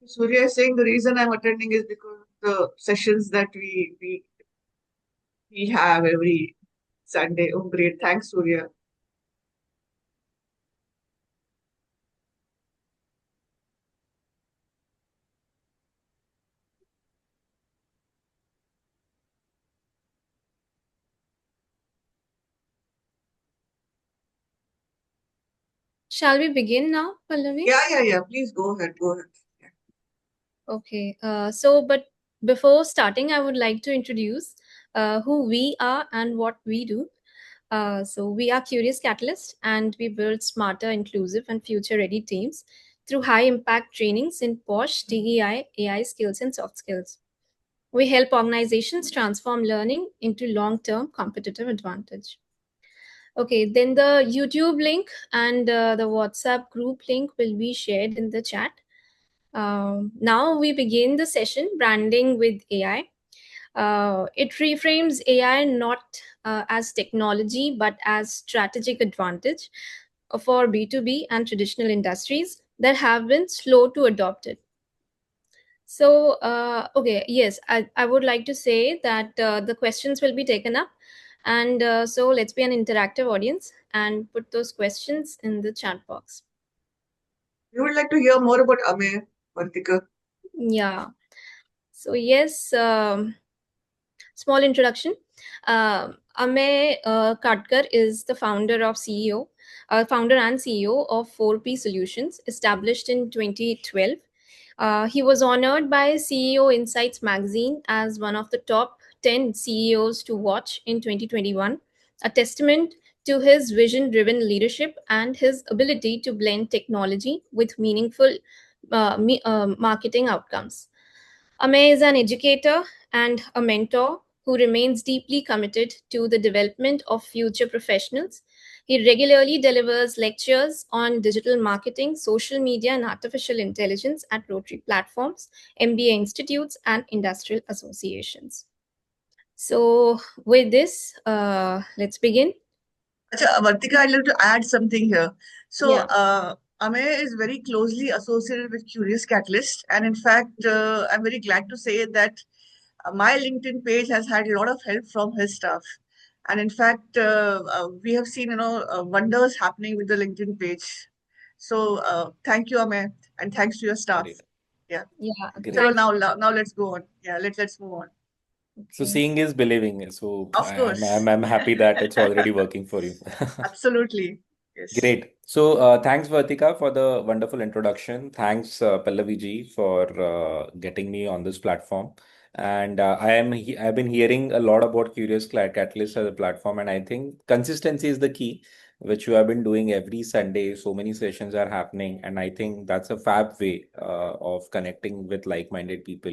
Surya is saying the reason I'm attending is because of the sessions that we have every Sunday. Oh, great. Thanks, Surya. Shall we begin now, Pallavi? Yeah. Please go ahead. Go ahead. Yeah. Okay. But before starting, I would like to introduce who we are and what we do. We are Curious Catalyst, and we build smarter, inclusive, and future-ready teams through high-impact trainings in POSH, DEI, AI skills, and soft skills. We help organizations transform learning into long-term competitive advantage. Okay, then the YouTube link and the WhatsApp group link will be shared in the chat. Now we begin the session branding with AI. It reframes AI not as technology but as strategic advantage for B2B and traditional industries that have been slow to adopt it. Okay, yes, I would like to say that the questions will be taken up. And so let's be an interactive audience and put those questions in the chat box. We would like to hear more about Amey, Vartika. Yeah. So, yes, small introduction. Amey Katkar is the founder and CEO of 4P Solutions, established in 2012. He was honored by CEO Insights magazine as one of the top 10 CEOs to watch in 2021, a testament to his vision driven leadership and his ability to blend technology with meaningful marketing outcomes. Amey is an educator and a mentor who remains deeply committed to the development of future professionals. He regularly delivers lectures on digital marketing, social media, and artificial intelligence at Rotary platforms, MBA institutes, and industrial associations. So, with this, let's begin. Acha, Vartika, I'd like to add something here. So, Yeah. Amey is very closely associated with Curious Catalyst. And in fact, I'm very glad to say that my LinkedIn page has had a lot of help from his staff. And in fact, we have seen, wonders happening with the LinkedIn page. So, thank you, Amey, and thanks to your staff. Great. Yeah. Yeah. So Great. Thanks. now let's go on. Yeah, let's move on. So Okay. seeing is believing. So Of course. I'm happy that it's already working for you. Absolutely. Yes. Great. So thanks Vartika for the wonderful introduction. Thanks Pallavi ji for getting me on this platform. And I've been hearing a lot about Catalyst as a platform, and I think consistency is the key, which you have been doing every Sunday. So many sessions are happening, and I think that's a fab way of connecting with like-minded people,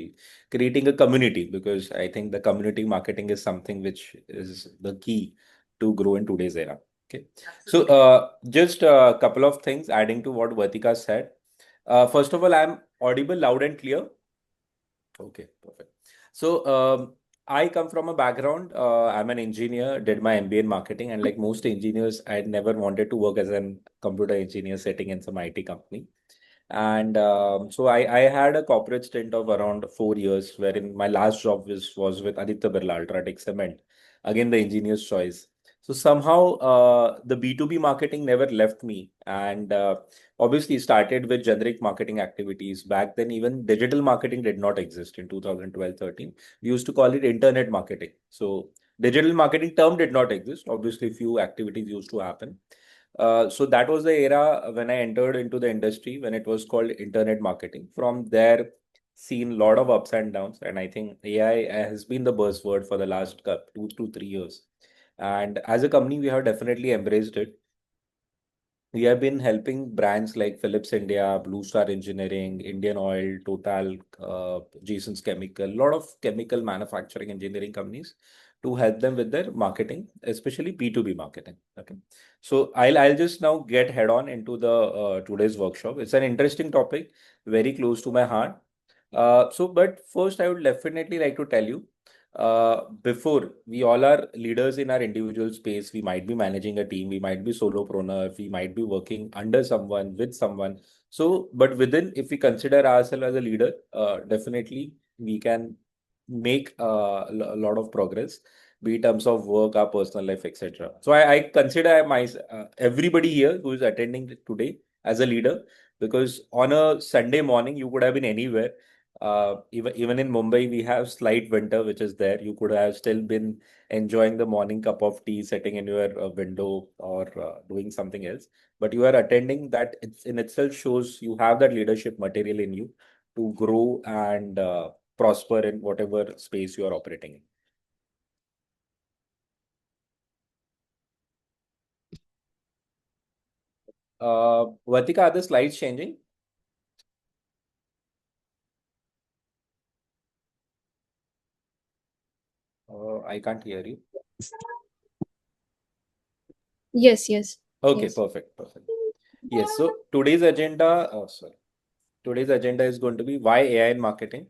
creating a community, because I think the community marketing is something which is the key to grow in today's era. Okay. So, Absolutely. just a couple of things adding to what Vartika said. First of all, I'm audible loud and clear. Okay, perfect. So, I come from a background. I'm an engineer, did my MBA in marketing, and like most engineers, I never wanted to work as a computer engineer sitting in some IT company. And so I had a corporate stint of around 4 years, wherein my last job was with Aditya Birla Ultratech Cement, again the engineer's choice. So somehow the B2B marketing never left me, and obviously started with generic marketing activities. Back then, even digital marketing did not exist in 2012-13. We used to call it internet marketing. So digital marketing term did not exist. Obviously, few activities used to happen. So that was the era when I entered into the industry when it was called internet marketing. From there, seen a lot of ups and downs, and I think AI has been the buzzword for the last 2 to 3 years. And as a company, we have definitely embraced it. We have been helping brands like Philips India, Blue Star Engineering, Indian Oil, Total, Jason's Chemical, a lot of chemical manufacturing engineering companies to help them with their marketing, especially B2B marketing. Okay. So I'll just now get head on into the today's workshop. It's an interesting topic, very close to my heart. But first, I would definitely like to tell you before we all are leaders in our individual space. We might be managing a team, we might be solopreneur, we might be working under someone with someone. So, but within, if we consider ourselves as a leader, definitely we can make a lot of progress, be in terms of work, our personal life, etc. So I consider everybody here who is attending today as a leader, because on a Sunday morning you could have been anywhere. Even in Mumbai, we have slight winter, which is there. You could have still been enjoying the morning cup of tea, sitting in your window, or doing something else. But you are attending that. It's in itself shows you have that leadership material in you to grow and prosper in whatever space you are operating in. Vatika, are the slides changing? I can't hear you. Yes, yes, Okay, yes. perfect, perfect. Yes, so today's agenda is going to be why AI in marketing,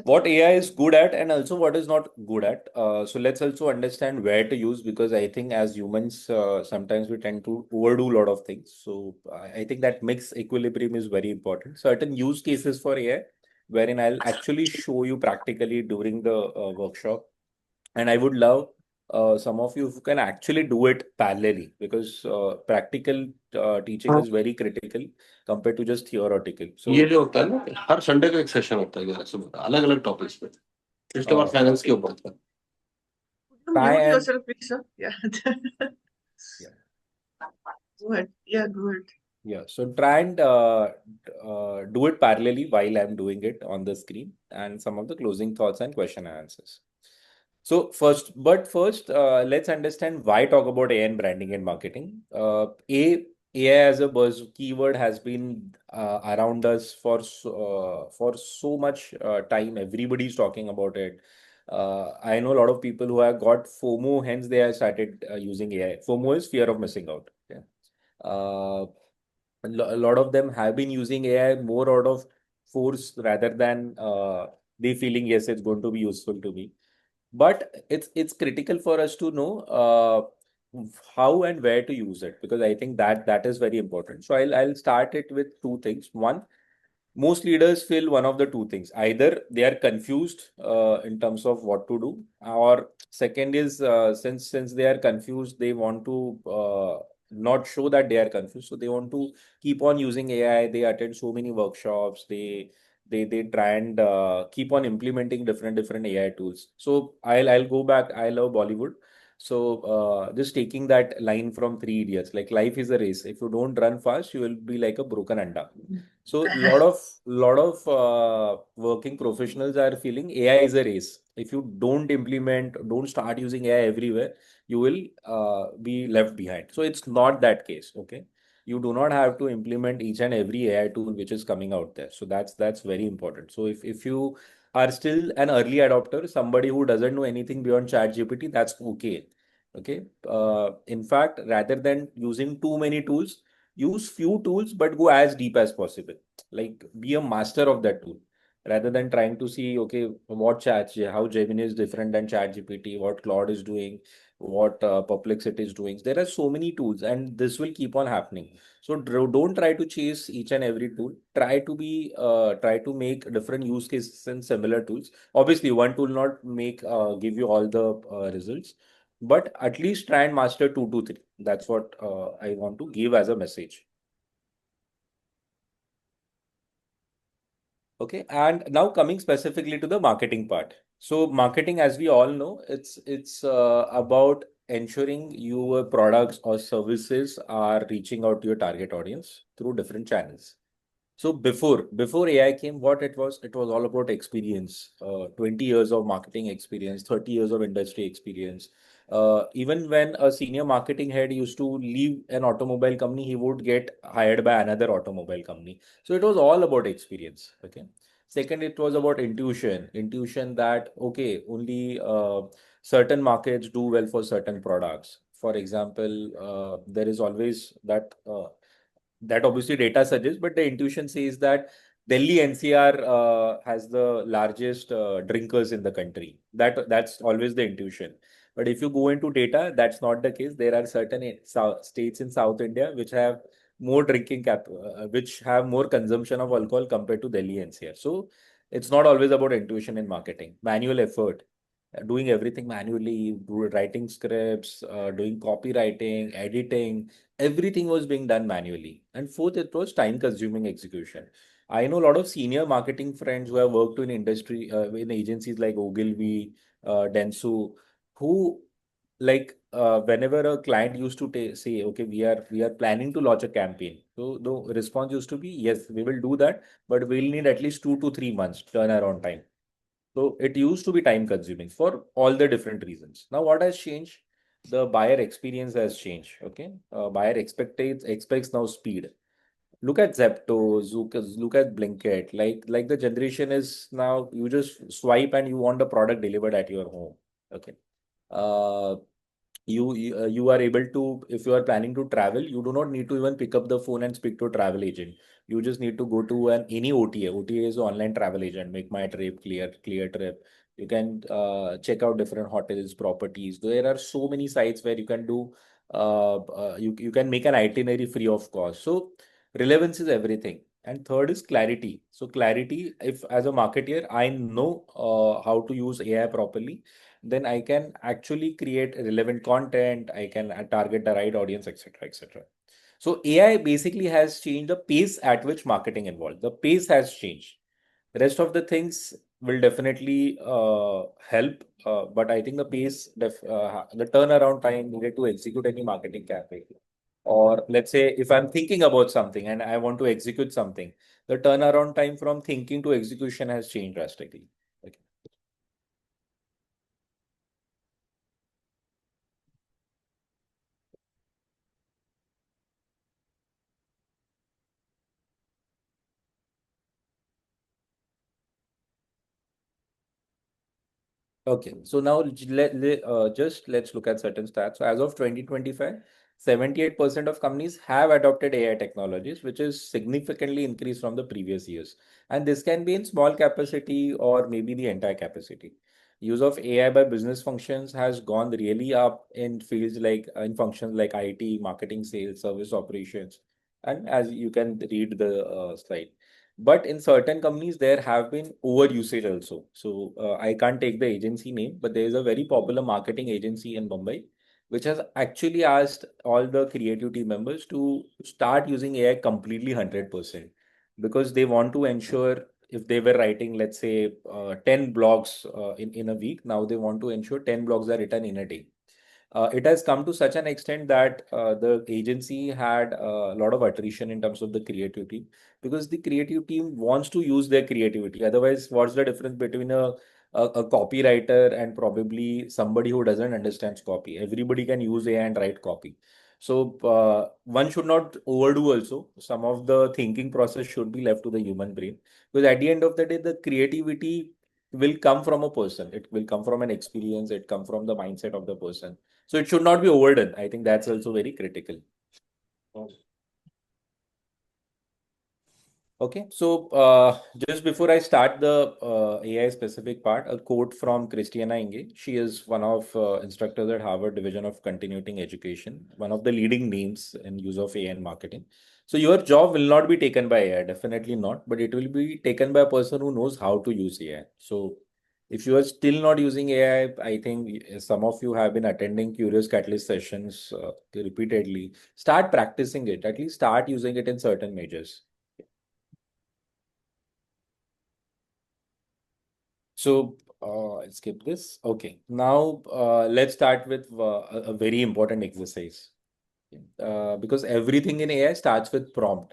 what AI is good at, and also what is not good at. So let's also understand where to use, because I think as humans, sometimes we tend to overdo a lot of things. So I think that mix equilibrium is very important. Certain use cases for AI, wherein I'll actually show you practically during the workshop. And I would love some of you who can actually do it parallelly, because practical teaching is very critical compared to just theoretical. ये So जो होता है ना हर Sunday का एक session होता है 11 सुबह अलग अलग टॉपिक्स पे पिछले बार uh, फाइनेंस के ऊपर था Could you try mute and yourself, please, sir? Yeah. yeah. Go ahead. Yeah, go ahead. Yeah, so try and do it parallelly while I'm doing it on the screen, and some of the closing thoughts and question and answers. So first, let's understand why talk about AI and branding and marketing. AI as a buzz keyword has been around us for so much time. Everybody's talking about it. I know a lot of people who have got FOMO, hence they have started using AI. FOMO is fear of missing out. Yeah. Uh, a lot of them have been using AI more out of force rather than they feeling yes, it's going to be useful to me. But it's critical for us to know how and where to use it, because I think that is very important. So I'll start it with two things. One, most leaders feel one of the two things: either they are confused in terms of what to do, or second is since they are confused, they want to not show that they are confused, so they want to keep on using AI. They attend so many workshops, they try and keep on implementing different AI tools. So I'll go back. I love Bollywood. So just taking that line from Three Idiots, like life is a race. If you don't run fast, you will be like a broken anda. So lot of working professionals are feeling AI is a race. If you don't start using AI everywhere, you will be left behind. So it's not that case. Okay, you do not have to implement each and every AI tool which is coming out there. So that's very important. So if you are still an early adopter, somebody who doesn't know anything beyond ChatGPT, that's okay. Okay. In fact, rather than using too many tools, use few tools but go as deep as possible. Like be a master of that tool rather than trying to see, okay, how Gemini is different than ChatGPT, what Claude is doing, what Perplexity is doing. There are so many tools, and this will keep on happening. So don't try to chase each and every tool. Try to make different use cases in similar tools. Obviously, one tool not make give you all the results, but at least try and master two to three. That's what I want to give as a message. Okay, and now coming specifically to the marketing part. So marketing, as we all know, it's about ensuring your products or services are reaching out to your target audience through different channels. So before AI came, what it was all about experience. 20 years of marketing experience, 30 years of industry experience. Even when a senior marketing head used to leave an automobile company, he would get hired by another automobile company. So it was all about experience. Okay. Second, it was about intuition. Intuition that okay, only certain markets do well for certain products. For example, there is always that obviously data suggests, but the intuition says that Delhi NCR has the largest drinkers in the country. That's always the intuition. But if you go into data, that's not the case. There are certain states in South India which have more drinking which have more consumption of alcohol compared to Delhi NCR. So it's not always about intuition in marketing, manual effort, doing everything manually, writing scripts, doing copywriting, editing, everything was being done manually. And fourth, it was time consuming execution. I know a lot of senior marketing friends who have worked in industry, in agencies like Ogilvy, Dentsu, who like whenever a client used to say, okay, we are planning to launch a campaign. So the response used to be, yes, we will do that, but we'll need at least 2 to 3 months turnaround time. So it used to be time consuming for all the different reasons. Now what has changed? The buyer experience has changed. Okay, buyer expects now speed. Look at Zepto, look at Blinkit. Like the generation is now, you just swipe and you want the product delivered at your home. Okay. Uh, you are able to, if you are planning to travel, you do not need to even pick up the phone and speak to a travel agent. You just need to go to any OTA is online travel agent, make my trip, clear trip. You can check out different hotels, properties. There are so many sites where you can do you can make an itinerary free of cost. So relevance is everything. And third is clarity. So clarity, if as a marketer I know how to use AI properly, then I can actually create relevant content. I can target the right audience, etc., etc. So AI basically has changed the pace at which marketing evolved. The pace has changed. The rest of the things will definitely help, but I think the pace, the turnaround time needed to execute any marketing campaign, or let's say if I'm thinking about something and I want to execute something, the turnaround time from thinking to execution has changed drastically. Okay. Okay, so now just let's look at certain stats. So as of 2025, 78% of companies have adopted AI technologies, which is significantly increased from the previous years. And this can be in small capacity or maybe the entire capacity. Use of AI by business functions has gone really up in fields like in functions like IT, marketing, sales, service operations, and as you can read the slide. But in certain companies, there have been over usage also. So I can't take the agency name, but there is a very popular marketing agency in Mumbai, which has actually asked all the creative team members to start using AI completely 100%, because they want to ensure, if they were writing, let's say, 10 blogs in a week, now they want to ensure 10 blogs are written in a day. It has come to such an extent that the agency had a lot of attrition in terms of the creative team, because the creative team wants to use their creativity. Otherwise, what's the difference between a copywriter and probably somebody who doesn't understand copy? Everybody can use AI and write copy. So one should not overdo also. Some of the thinking process should be left to the human brain, because at the end of the day, the creativity will come from a person. It will come from an experience. It come from the mindset of the person. So it should not be overdone. I think that's also very critical. Okay, so just before I start the AI specific part, a quote from Christiana Inge. She is one of instructors at Harvard Division of Continuing Education, one of the leading names in use of AI in marketing. So your job will not be taken by AI, definitely not, but it will be taken by a person who knows how to use AI. So if you are still not using AI, I think some of you have been attending Curious Catalyst sessions repeatedly. Start practicing it. At least start using it in certain measures. So I'll skip this. Okay, now let's start with a very important exercise, because everything in AI starts with prompt.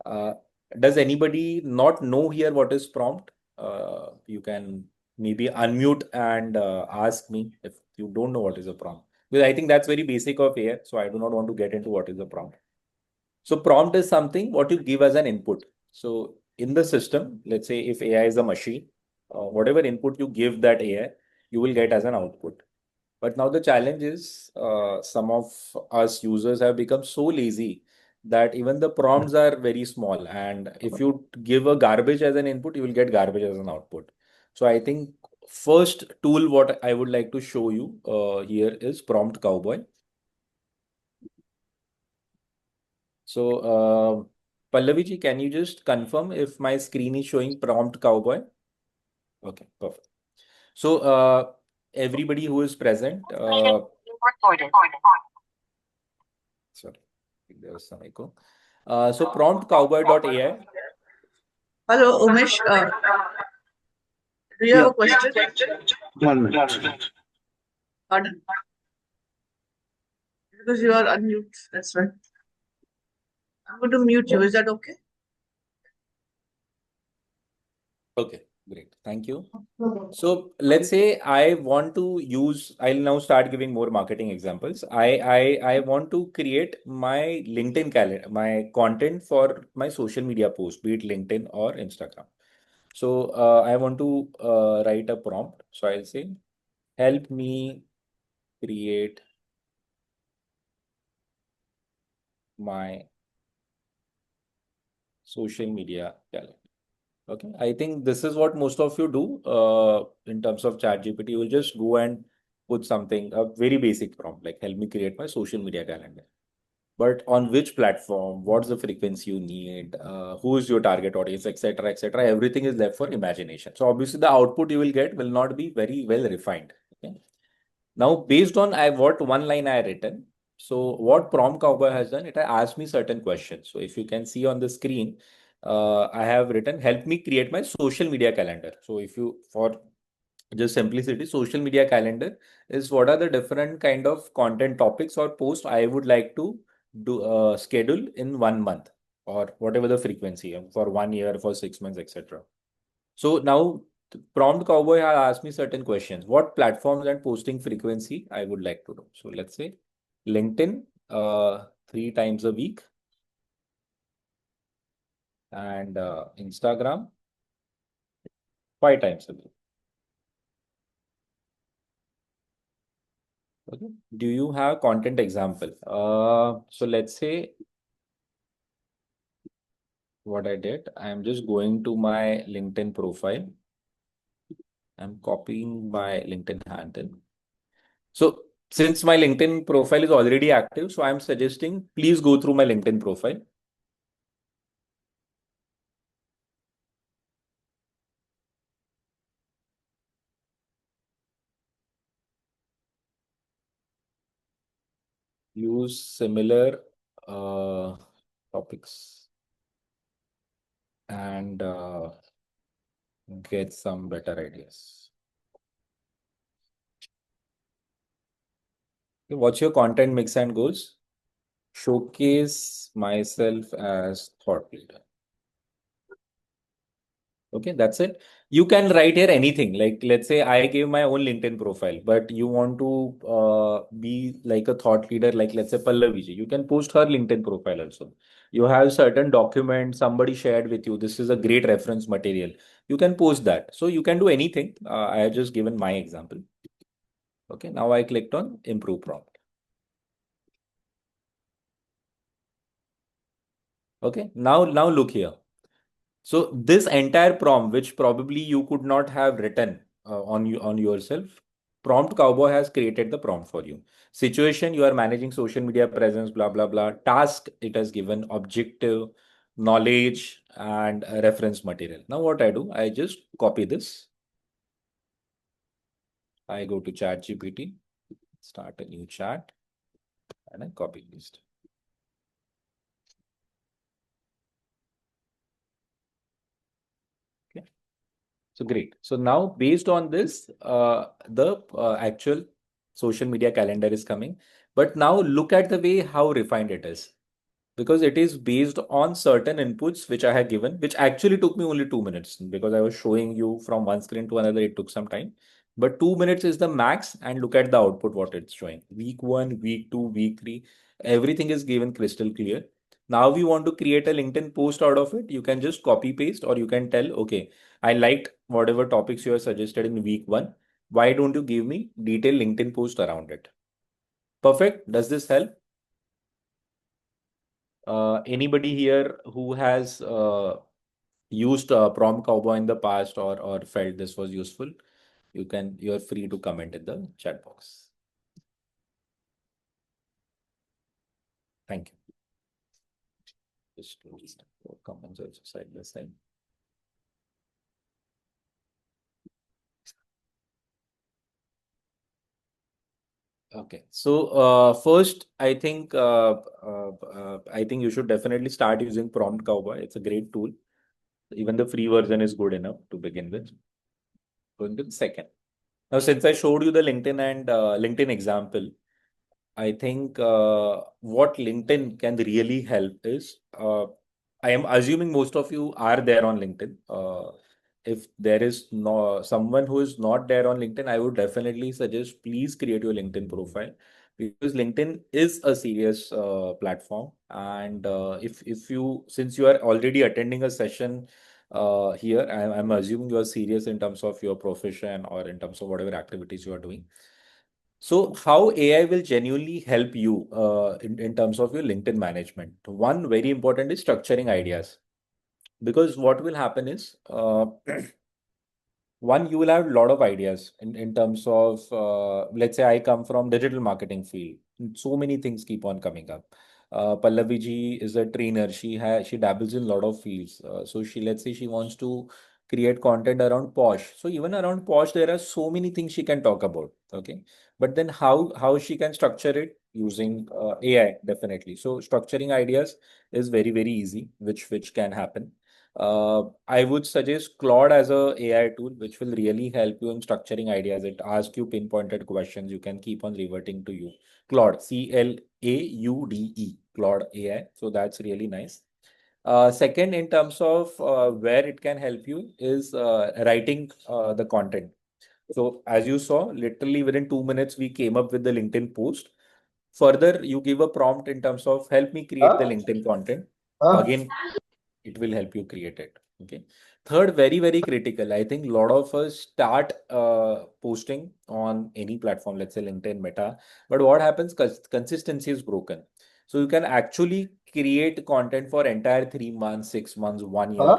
Uh, does anybody not know here what is prompt? You can maybe unmute and ask me if you don't know what is a prompt. Because I think that's very basic of AI, so I do not want to get into what is a prompt. So prompt is something what you give as an input. So in the system, let's say if AI is a machine, whatever input you give that AI, you will get as an output. But now the challenge is some of us users have become so lazy that even the prompts are very small. And if you give a garbage as an input, you will get garbage as an output. So I think first tool what I would like to show you here is Prompt Cowboy. So, Pallavi ji, can you just confirm if my screen is showing prompt cowboy? Okay, perfect. So, everybody who is present, sorry, there was some echo. So prompt cowboy.ai. Hello, Umesh. Do you have Yeah, a question? 1 minute. Pardon? Because you are unmute. That's right. I'm going to mute you. Is that okay? Okay, great. Thank you. So let's say I want to use, I'll now start giving more marketing examples. I want to create my LinkedIn calendar, my content for my social media post, be it LinkedIn or Instagram. So I want to write a prompt. So I'll say, help me create my social media calendar. Okay, I think this is what most of you do in terms of ChatGPT. You will just go and put something, a very basic prompt, like help me create my social media calendar. But on which platform, what's the frequency you need, who is your target audience, etc., etc. Everything is left for imagination. So obviously the output you will get will not be very well refined. Okay. Now, based on what one line I written, so what Prompt Cowboy has done, it has asked me certain questions. So if you can see on the screen, I have written, help me create my social media calendar. So if you, for just simplicity, social media calendar is what are the different kind of content topics or posts I would like to do schedule in 1 month or whatever the frequency for 1 year, for 6 months, etc. So now Prompt Cowboy has asked me certain questions. What platforms and posting frequency I would like to do? So let's say LinkedIn 3 times a week and Instagram 5 times a week. Okay. Do you have content example? So let's say what I did, I'm just going to my LinkedIn profile. I'm copying my LinkedIn handle. So since my LinkedIn profile is already active, so I'm suggesting please go through my LinkedIn profile. Use similar topics and get some better ideas. Okay, what's your content mix and goals? Showcase myself as thought leader. Okay, that's it. You can write here anything. Like, let's say I gave my own LinkedIn profile, but you want to be like a thought leader, like let's say Pallavi ji. You can post her LinkedIn profile also. You have certain document somebody shared with you. This is a great reference material. You can post that. So you can do anything. I have just given my example. Okay, now I clicked on improve prompt. Okay, now look here. So this entire prompt, which probably you could not have written on yourself, Prompt Cowboy has created the prompt for you. Situation, you are managing social media presence, blah blah blah. Task, it has given objective, knowledge, and reference material. Now what I do, I just copy this. I go to ChatGPT, start a new chat, and I copy paste. So great. So now based on this, the actual social media calendar is coming. But now look at the way how refined it is. Because it is based on certain inputs which I had given, which actually took me only 2 minutes because I was showing you from one screen to another, it took some time. But 2 minutes is the max, and look at the output, what it's showing. Week 1, week 2, week 3, everything is given crystal clear. Now we want to create a LinkedIn post out of it. You can just copy paste, or you can tell, okay, I liked whatever topics you have suggested in week 1. Why don't you give me detailed LinkedIn post around it? Perfect. Does this help? Anybody here who has used Prompt Cowboy in the past or felt this was useful, you're free to comment in the chat box. Thank you. just comments also side by side. Okay, so first, I think you should definitely start using Prompt Cowboy. It's a great tool. Even the free version is good enough to begin with. Going to the second. Now, since I showed you the LinkedIn and LinkedIn example, I think what LinkedIn can really help is I am assuming most of you are there on LinkedIn. If there is no someone who is not there on LinkedIn, I would definitely suggest please create your LinkedIn profile because LinkedIn is a serious platform. And if you since you are already attending a session here, I'm assuming you are serious in terms of your profession or in terms of whatever activities you are doing. So, how AI will genuinely help you in terms of your LinkedIn management? One very important is structuring ideas. Because what will happen is, one, you will have a lot of ideas in terms of, let's say I come from digital marketing field. So many things keep on coming up. Pallavi ji is a trainer. She dabbles in a lot of fields. So let's say she wants to create content around Posh. So even around Posh, there are so many things she can talk about. Okay, but then how she can structure it using AI definitely. So structuring ideas is very easy, which can happen. I would suggest Claude as a AI tool, which will really help you in structuring ideas. It asks you pinpointed questions. You can keep on reverting to you. Claude, Claude, Claude AI. So that's really nice. Second, in terms of where it can help you is writing the content. So as you saw, literally within 2 minutes, we came up with the LinkedIn post. Further, you give a prompt in terms of help me create the LinkedIn content. Again, it will help you create it. Okay. Third, very critical. I think a lot of us start posting on any platform, let's say LinkedIn, Meta. But what happens? Consistency is broken. So you can actually create content for entire 3 months, 6 months, 1 year.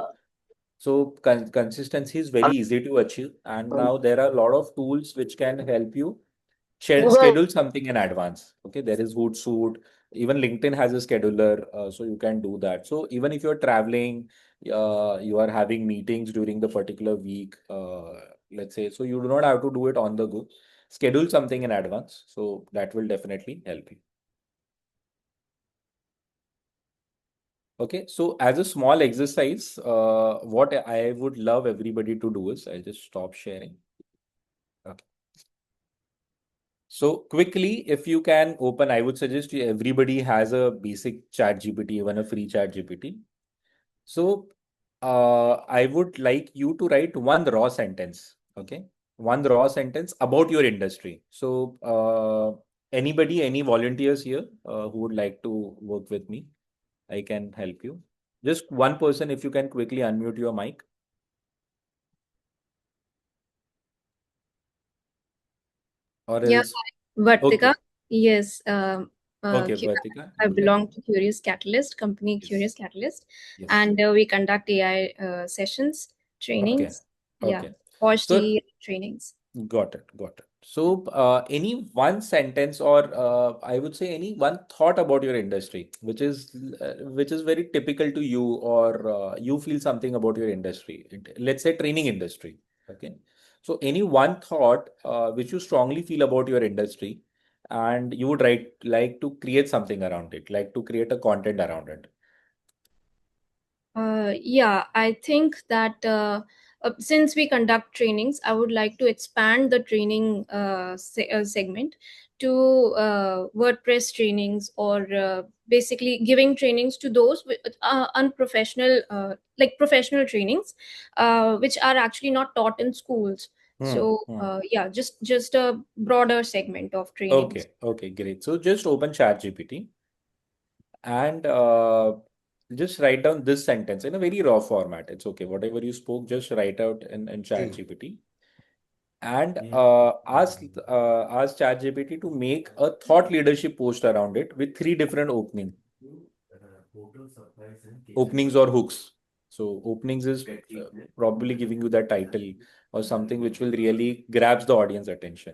So consistency is very easy to achieve. And now there are a lot of tools which can help you schedule something in advance. Okay, there is Hootsuite. Even LinkedIn has a scheduler, so you can do that. So even if you're traveling, you are having meetings during the particular week, let's say, so you do not have to do it on the go. Schedule something in advance. So that will definitely help you. Okay, so as a small exercise, what I would love everybody to do is I'll just stop sharing. Okay. So quickly, if you can open, I would suggest you, everybody has a basic chat GPT, even a free chat GPT. So I would like you to write one raw sentence. Okay. One raw sentence about your industry. So any volunteers here who would like to work with me, I can help you. Just one person, if you can quickly unmute your mic. Or Yeah, else, Vartika. okay. Yes, Okay, Vartika, I you would like. belong to Curious Catalyst, company Yes. Curious Catalyst, Yes. and we conduct AI sessions, Okay. trainings. Yeah, Okay. Posh So trainings. got it. Got it. So, any one sentence or I would say any one thought about your industry, which is very typical to you, or you feel something about your industry. Let's say training industry. Okay. So, any one thought which you strongly feel about your industry, and you would like to create something around it, like to create a content around it. Yeah, I think that since we conduct trainings, I would like to expand the training segment to WordPress trainings, or basically giving trainings to those with unprofessional, like professional trainings, which are actually not taught in schools. Hmm. So Hmm. yeah, just a broader segment of trainings. Okay. Okay. Great. So just open ChatGPT and just write down this sentence in a very raw format. It's okay. Whatever you spoke, just write out in ChatGPT and ask ChatGPT to make a thought leadership post around it with three different openings or hooks. So openings is probably giving you that title or something which will really grabs the audience attention.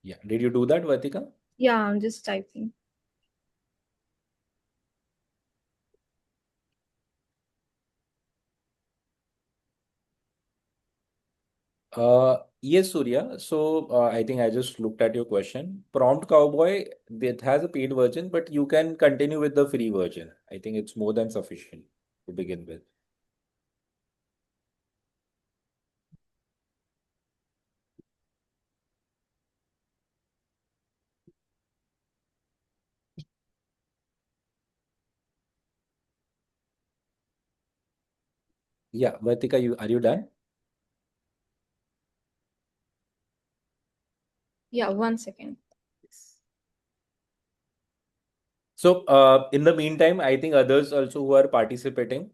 Yeah. Did you do that, Vatika? Yeah, I'm just typing. Yes, Surya. So I think I just looked at your question. Prompt Cowboy, it has a paid version, but you can continue with the free version. I think it's more than sufficient to begin with. Yeah, Vatika, are you done? Yeah, 1 second. So in the meantime, I think others also who are participating,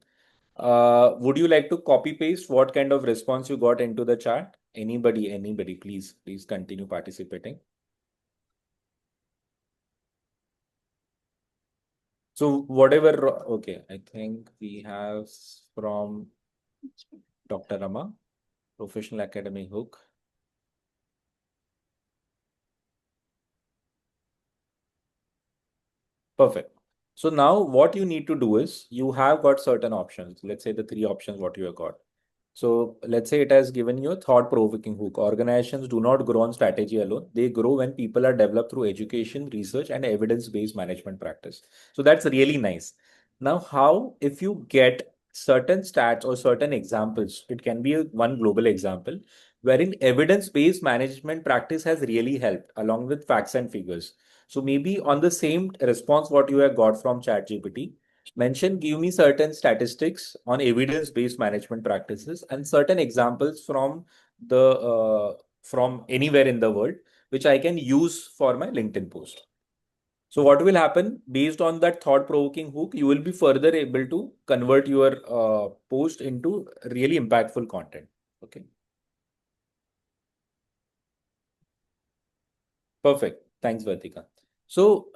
would you like to copy paste what kind of response you got into the chat? Anybody, please continue participating. So whatever, okay, I think we have from Dr. Rama, Professional Academy Hook. Perfect. So now what you need to do is you have got certain options. Let's say the three options what you have got. So let's say it has given you a thought-provoking hook. Organizations do not grow on strategy alone. They grow when people are developed through education, research, and evidence-based management practice. So that's really nice. Now, how if you get certain stats or certain examples, it can be one global example, wherein evidence-based management practice has really helped along with facts and figures. So maybe on the same response what you have got from ChatGPT, give me certain statistics on evidence-based management practices and certain examples from anywhere in the world, which I can use for my LinkedIn post. So what will happen based on that thought-provoking hook, you will be further able to convert your post into really impactful content. Okay. Perfect. Thanks, Vartika. So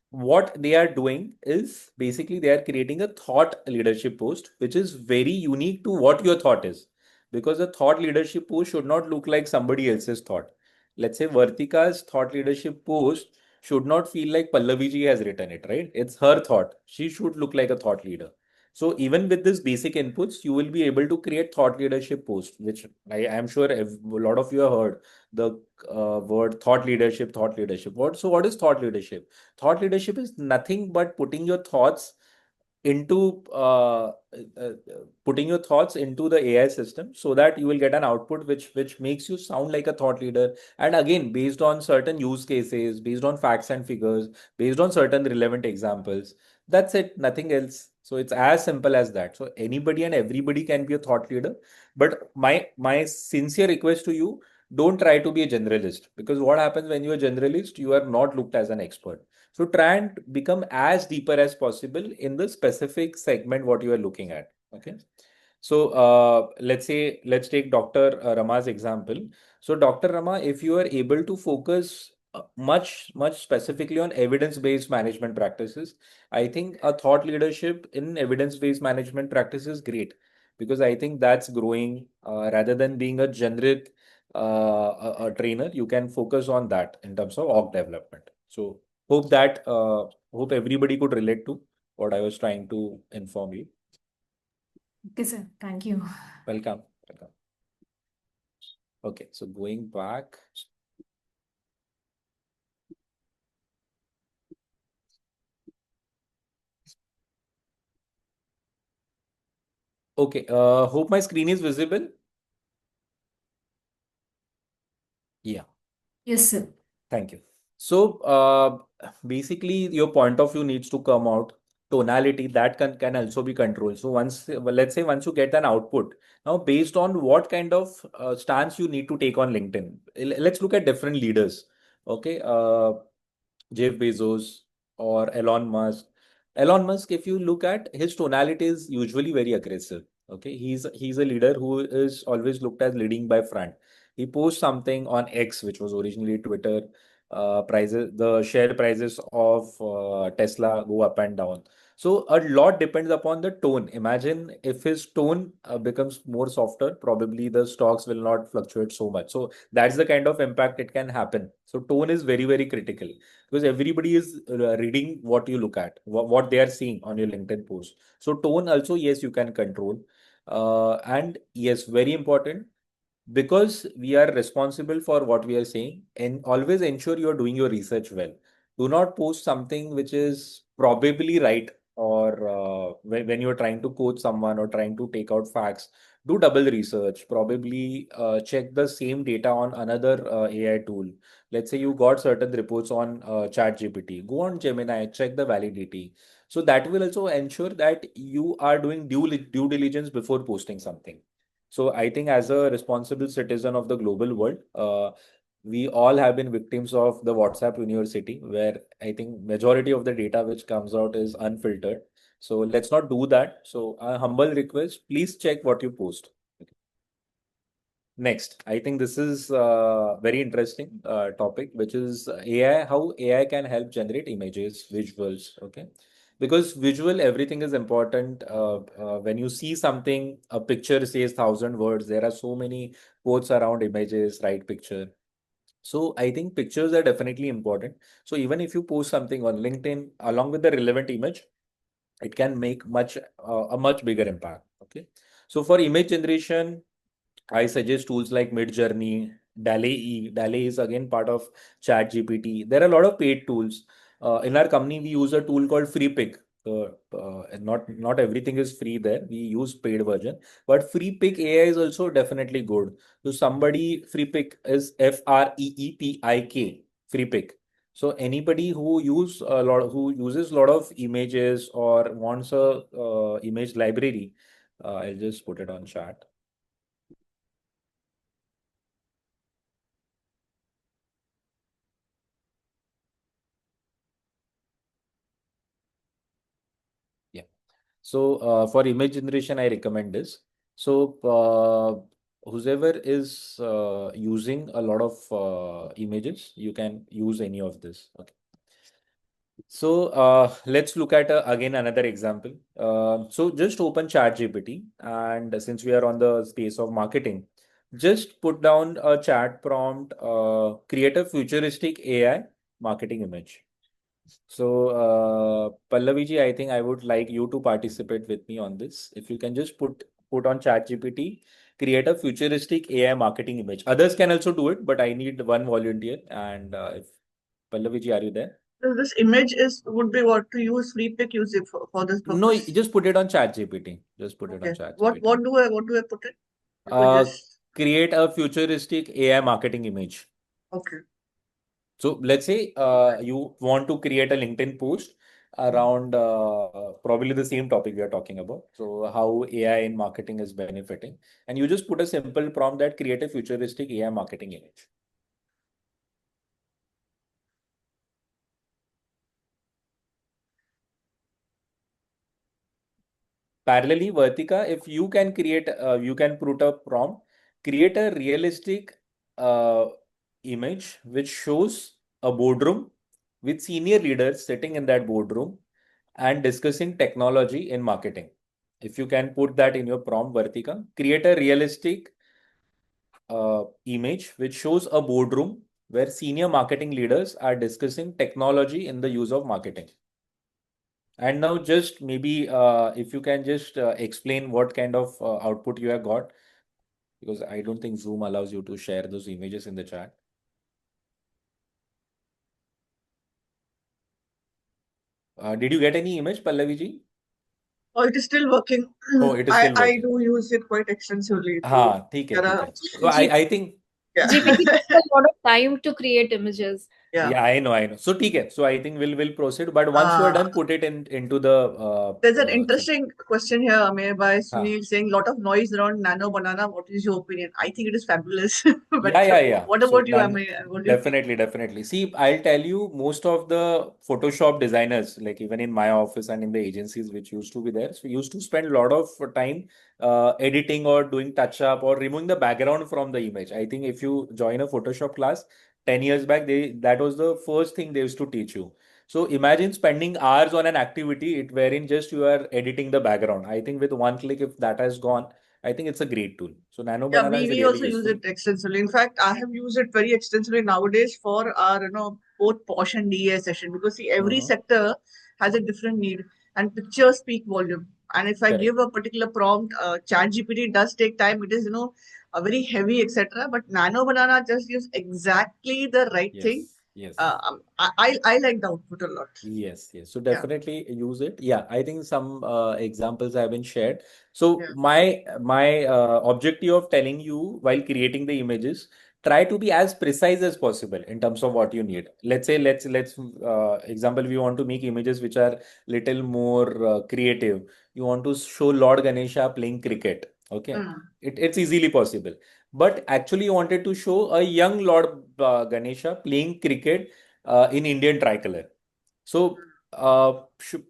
what they are doing is basically they are creating a thought leadership post, which is very unique to what your thought is. Because a thought leadership post should not look like somebody else's thought. Let's say Vartika's thought leadership post should not feel like Pallavi ji has written it, right? It's her thought. She should look like a thought leader. So even with this basic inputs, you will be able to create thought leadership posts, which I am sure a lot of you have heard the word thought leadership, thought leadership. What is thought leadership? Thought leadership is nothing but into uh, uh, putting your thoughts into the AI system so that you will get an output which makes you sound like a thought leader. And again, based on certain use cases, based on facts and figures, based on certain relevant examples. That's it, nothing else. So it's as simple as that. So anybody and everybody can be a thought leader. But my sincere request to you, don't try to be a generalist, because what happens when you're a generalist, you are not looked as an expert. So try and become as deeper as possible in the specific segment what you are looking at. Okay. So let's take Dr. Rama's example. So Dr. Rama, if you are able to focus much specifically on evidence-based management practices, I think a thought leadership in evidence-based management practice is great, because I think that's growing rather than being a generic a trainer. You can focus on that in terms of org development. So hope everybody could relate to what I was trying to inform you. Okay, sir. Thank you. Welcome. Welcome. Okay, so going back. Okay, hope my screen is visible. Yeah. Yes, sir. Thank you. So basically your point of view needs to come out. Tonality that can also be controlled. So let's say once you get an output, now based on what kind of stance you need to take on LinkedIn, let's look at different leaders. Okay, Jeff Bezos or Elon Musk. Elon Musk, if you look at his tonality, is usually very aggressive. Okay, he's a leader who is always looked as leading by front. He posts something on X, which was originally Twitter, the share prices of Tesla go up and down. So a lot depends upon the tone. Imagine if his tone becomes more softer, probably the stocks will not fluctuate so much. So that's the kind of impact it can happen. So tone is very, very critical because everybody is reading what you look at, what they are seeing on your LinkedIn post. So tone also, yes, you can control. And yes, very important because we are responsible for what we are saying and always ensure you are doing your research well. Do not post something which is probably right or when you're trying to coach someone or trying to take out facts, do double research. Probably check the same data on another AI tool. Let's say you got certain reports on ChatGPT. Go on Gemini, check the validity. So that will also ensure that you are doing due diligence before posting something. So I think as a responsible citizen of the global world, we all have been victims of the WhatsApp university, where I think majority of the data which comes out is unfiltered. So let's not do that. So a humble request, please check what you post. Next, I think this is a very interesting topic, which is AI, how AI can help generate images, visuals. Okay. Because visual, everything is important. When you see something, a picture says 1,000 words. There are so many quotes around images, right? Picture. So I think pictures are definitely important. So even if you post something on LinkedIn along with the relevant image, it can make a much bigger impact. Okay. So for image generation, I suggest tools like Midjourney, DALL-E. DALL-E is again part of ChatGPT. There are a lot of paid tools. In our company, we use a tool called FreePick. And not everything is free there. We use paid version, but FreePick AI is also definitely good. So somebody FreePick is FREEPIK FreePick. So anybody who uses a lot of images or wants a image library, I'll just put it on chat. Yeah. So for image generation, I recommend this. So whoever is using a lot of images, you can use any of this. Okay. So let's look at again another example. So just open ChatGPT, and since we are on the space of marketing, just put down a chat prompt, create a futuristic AI marketing image. So, Pallavi ji, I think I would like you to participate with me on this. If you can just put on ChatGPT, create a futuristic AI marketing image. Others can also do it, but I need one volunteer. And if Pallavi ji, are you there? So this image would be what to use free pick use it for this No, purpose. just put it on ChatGPT. Just put it on Okay. ChatGPT. What do I put it? Uh, Images. Create a futuristic AI marketing image. Okay. So let's say you want to create a LinkedIn post around probably the same topic we are talking about. So how AI in marketing is benefiting, and you just put a simple prompt that create a futuristic AI marketing image. Parallelly, Vertika, if you can you can put a prompt, create a realistic uh, image which shows a boardroom with senior leaders sitting in that boardroom and discussing technology in marketing. If you can put that in your prompt, Vertika, create a realistic image which shows a boardroom where senior marketing leaders are discussing technology in the use of marketing. And now just maybe if you can just explain what kind of output you have got, because I don't think Zoom allows you to share those images in the chat. Did you get any image, Pallavi ji? Oh, it is still working. Oh, it is still I working. do use it quite extensively. हाँ, ठीक है, There ठीक are है. So I think yeah. GPT takes a lot of time to create images. Yeah. I know. So ठीक है. So I think we'll proceed. But once you are done, put it into the There's an thing. interesting question here, Amir, by हाँ. Sunil saying lot of noise around Nano Banana. What is your opinion? I think it is fabulous. But Yeah. what So about you, Amir? What do you think? definitely. See, I'll tell you, most of the Photoshop designers, like even in my office and in the agencies which used to be there, so we used to spend a lot of time editing or doing touch up or removing the background from the image. I think if you join a Photoshop class, 10 years back, that was the first thing they used to teach you. So imagine spending hours on an activity wherein just you are editing the background. I think with one click, if that has gone, I think it's a great tool. So Nano Yeah, Banana is we really also use useful. it extensively. In fact, I have used it very extensively nowadays for our, both POSH and DA session, because see, every Mhm. sector has a different need and pictures speak volume. And if I Correct. give a particular prompt, ChatGPT does take time. It is, a very heavy, etc. But Nano Banana just gives exactly the right thing. Yes, yes. I like the output a lot. Yes, yes. So Yeah, definitely use it. Yeah, I think some examples have been shared. So yeah. my objective of telling you while creating the images, try to be as precise as possible in terms of what you need. Let's say let's example, we want to make images which are little more creative. You want to show Lord Ganesha playing cricket. Okay, Mm. it's easily possible. But actually, you wanted to show a young Lord Ganesha playing cricket in Indian tricolor. So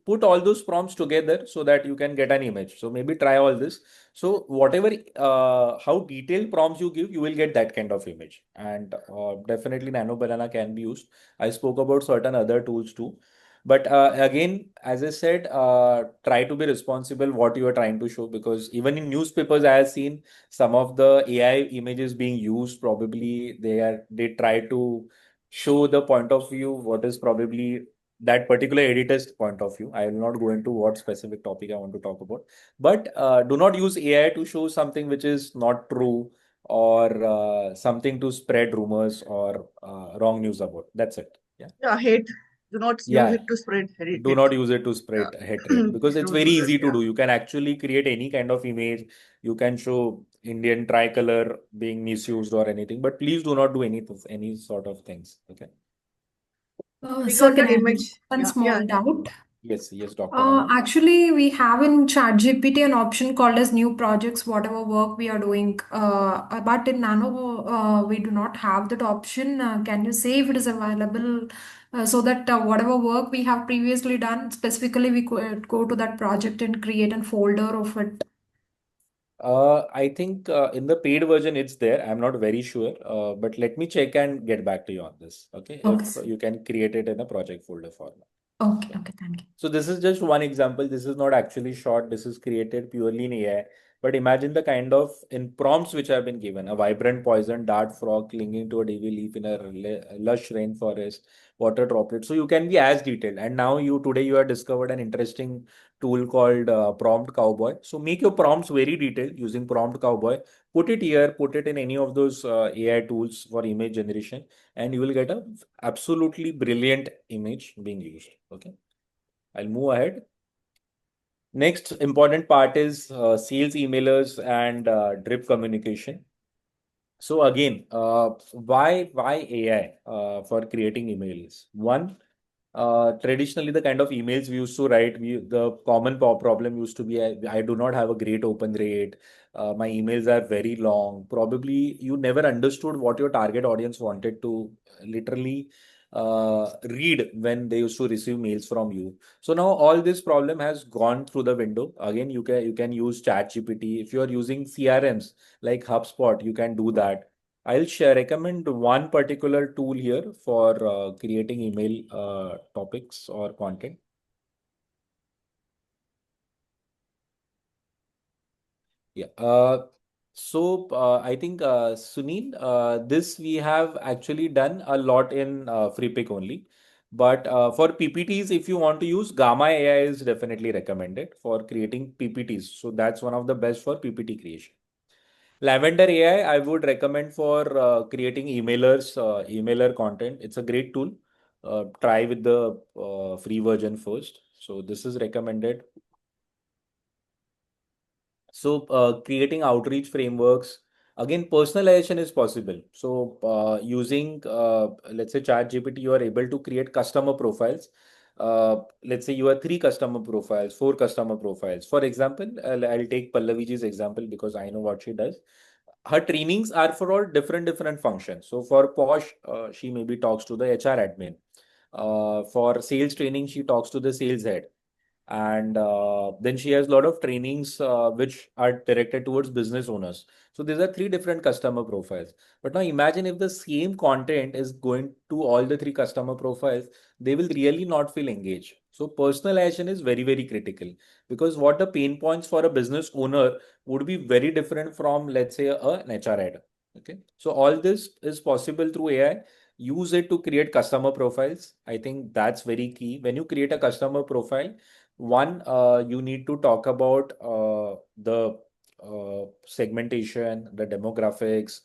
put all those prompts together so that you can get an image. So maybe try all this. So whatever how detailed prompts you give, you will get that kind of image. And definitely Nano Banana can be used. I spoke about certain other tools too. But again, as I said, try to be responsible what you are trying to show, because even in newspapers, I have seen some of the AI images being used. Probably they try to show the point of view what is probably that particular editor's point of view. I will not go into what specific topic I want to talk about, but do not use AI to show something which is not true, or something to spread rumors or wrong news about. That's it. Yeah. Yeah, hate. Do not use Yeah. it to spread Do hate. not use it to Yeah. spread hatred, because Please it's don't very do that. easy to Yeah. do. You can actually create any kind of image. You can show Indian tricolor being misused or anything, but please do not do any sort of things. Okay. We Sir, got can that I have image. one Yeah, yeah, small doubt? Yes, yes, Dr. Rama. Actually, we have in ChatGPT an option called as new projects, whatever work we are doing. But in Nano, we do not have that option. Can you say if it is available so that whatever work we have previously done, specifically we could go to that project and create a folder of it? I think in the paid version it's there. I'm not very sure, but let me check and get back to you on this. Okay, Okay, if sir. you can create it in a project folder format. Okay, Okay. okay, thank you. So this is just one example. This is not actually short. This is created purely in AI. But imagine the kind of in prompts which have been given: a vibrant poison dart frog clinging to a dewy leaf in a lush rainforest, water droplet. So you can be as detailed. And now today you have discovered an interesting tool called Prompt Cowboy. So make your prompts very detailed using Prompt Cowboy. Put it here. Put it in any of those AI tools for image generation, and you will get a absolutely brilliant image being used. Okay. I'll move ahead. Next important part is sales emailers and drip communication. So again, why AI for creating emails? One, traditionally the kind of emails we used to write, the common problem used to be I do not have a great open rate. My emails are very long. Probably you never understood what your target audience wanted to literally read when they used to receive mails from you. So now all this problem has gone through the window. Again, you can use ChatGPT. If you are using CRMs like HubSpot, you can do that. I'll recommend one particular tool here for creating email topics or content. Yeah. I think Sunil, this we have actually done a lot in FreePick only. But for PPTs, if you want to use Gamma AI is definitely recommended for creating PPTs. So that's one of the best for PPT creation. Lavender AI, I would recommend for creating emailer content. It's a great tool. Try with the free version first. So this is recommended. So creating outreach frameworks. Again, personalization is possible. So using, let's say ChatGPT, you are able to create customer profiles. Let's say you have 3 customer profiles, 4 customer profiles. For example, I'll take Pallaviji's example because I know what she does. Her trainings are for all different functions. So for Posh, she maybe talks to the HR admin. For sales training, she talks to the sales head. And then she has a lot of trainings which are directed towards business owners. So these are three different customer profiles. But now imagine if the same content is going to all the three customer profiles, they will really not feel engaged. So personalization is very, very critical, because what the pain points for a business owner would be very different from, let's say, an HR ad. Okay. So all this is possible through AI. Use it to create customer profiles. I think that's very key. When you create a customer profile, one, you need to talk about the segmentation, the demographics,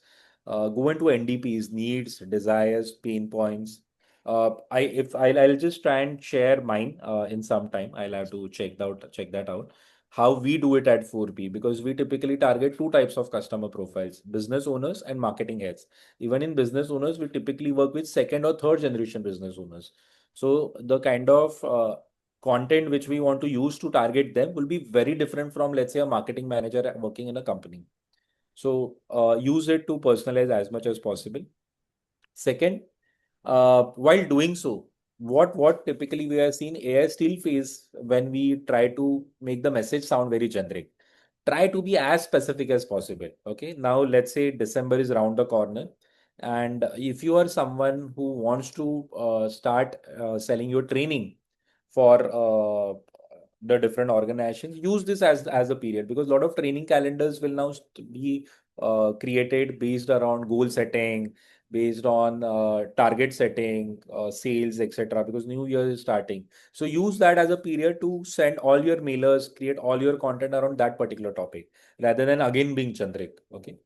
go into NDPs, needs, desires, pain points. I'll just try and share mine in some time. I'll have to check that out. How we do it at 4P, because we typically target two types of customer profiles: business owners and marketing heads. Even in business owners, we typically work with second or third generation business owners. So the kind of content which we want to use to target them will be very different from, let's say, a marketing manager working in a company. So use it to personalize as much as possible. Second, while doing so, what typically we have seen AI still face when we try to make the message sound very generic. Try to be as specific as possible. Okay. Now let's say December is around the corner, and if you are someone who wants to start selling your training for the different organizations, use this as a period, because a lot of training calendars will now be created based around goal setting, based on target setting, sales, etc. Because new year is starting. So use that as a period to send all your mailers, create all your content around that particular topic, rather than again being generic. Okay.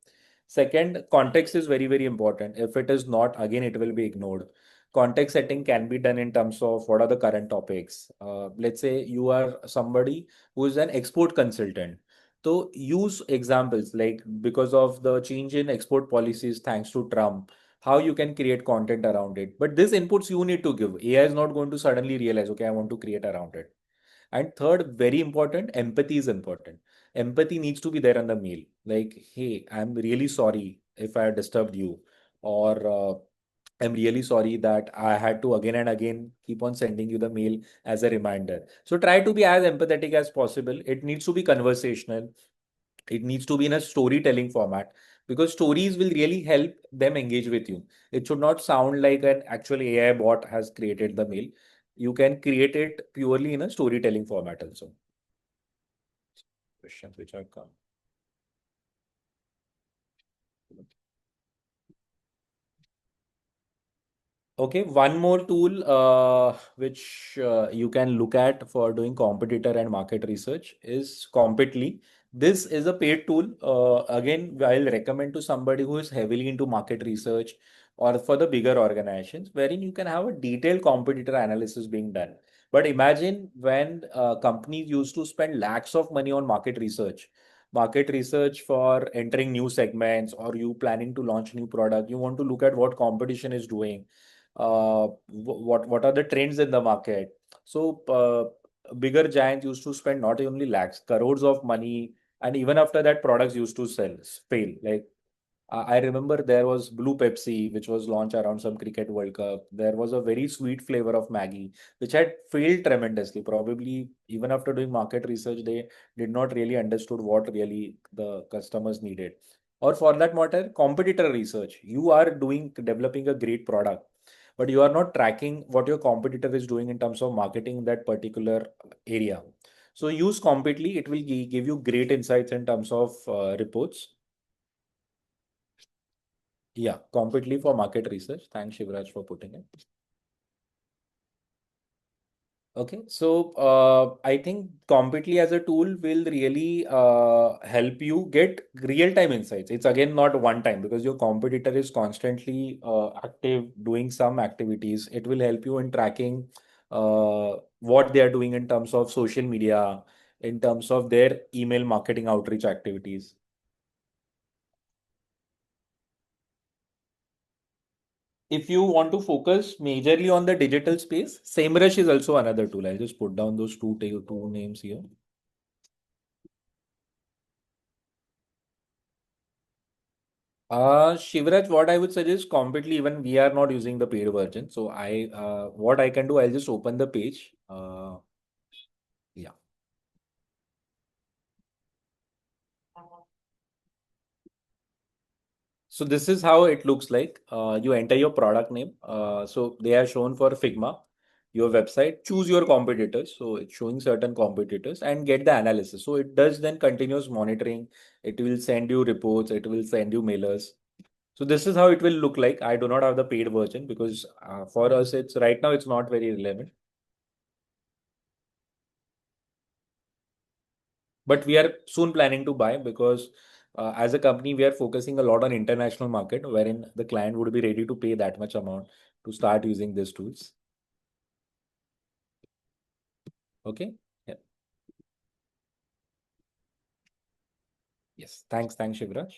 Second, context is very, very important. If it is not, again, it will be ignored. Context setting can be done in terms of what are the current topics. Let's say you are somebody who is an export consultant. So use examples like, because of the change in export policies thanks to Trump, how you can create content around it. But this inputs you need to give. AI is not going to suddenly realize, okay, I want to create around it. And third, very important, empathy is important. Empathy needs to be there on the mail. Like, hey, I'm really sorry if I disturbed you, or I'm really sorry that I had to again and again keep on sending you the mail as a reminder. So try to be as empathetic as possible. It needs to be conversational. It needs to be in a storytelling format, because stories will really help them engage with you. It should not sound like an actual AI bot has created the mail. You can create it purely in a storytelling format also. Questions which have come. Okay, one more tool which you can look at for doing competitor and market research is Competly. This is a paid tool. Again, I'll recommend to somebody who is heavily into market research, or for the bigger organizations, wherein you can have a detailed competitor analysis being done. But imagine when companies used to spend lakhs of money on market research for entering new segments, or you planning to launch new product. You want to look at what competition is doing, what are the trends in the market. So bigger giants used to spend not only lakhs, crores of money, and even after that, products used to fail. Like I remember there was Blue Pepsi, which was launched around some Cricket World Cup. There was a very sweet flavor of Maggie, which had failed tremendously. Probably even after doing market research, they did not really understood what really the customers needed. Or for that matter, competitor research. You are developing a great product, but you are not tracking what your competitor is doing in terms of marketing that particular area. So use Competely. It will give you great insights in terms of reports. Yeah, completely for market research. Thanks, Shivraj, for putting it. Okay, so I think Completely as a tool will really help you get real-time insights. It's again not one time, because your competitor is constantly active doing some activities. It will help you in tracking what they are doing in terms of social media, in terms of their email marketing outreach activities. If you want to focus majorly on the digital space, SameRush is also another tool. I'll just put down those two names here. Shivraj, what I would suggest, completely, even we are not using the paid version. So what I can do, I'll just open the page. Yeah. So this is how it looks like. You enter your product name. So they are shown for Figma, your website. Choose your competitors. So it's showing certain competitors and get the analysis. So it does then continuous monitoring. It will send you reports. It will send you mailers. So this is how it will look like. I do not have the paid version because for us, it's right now it's not very relevant. But we are soon planning to buy because as a company, we are focusing a lot on international market wherein the client would be ready to pay that much amount to start using these tools. Okay. Yeah. Yes. Thanks. Thanks, Shivraj.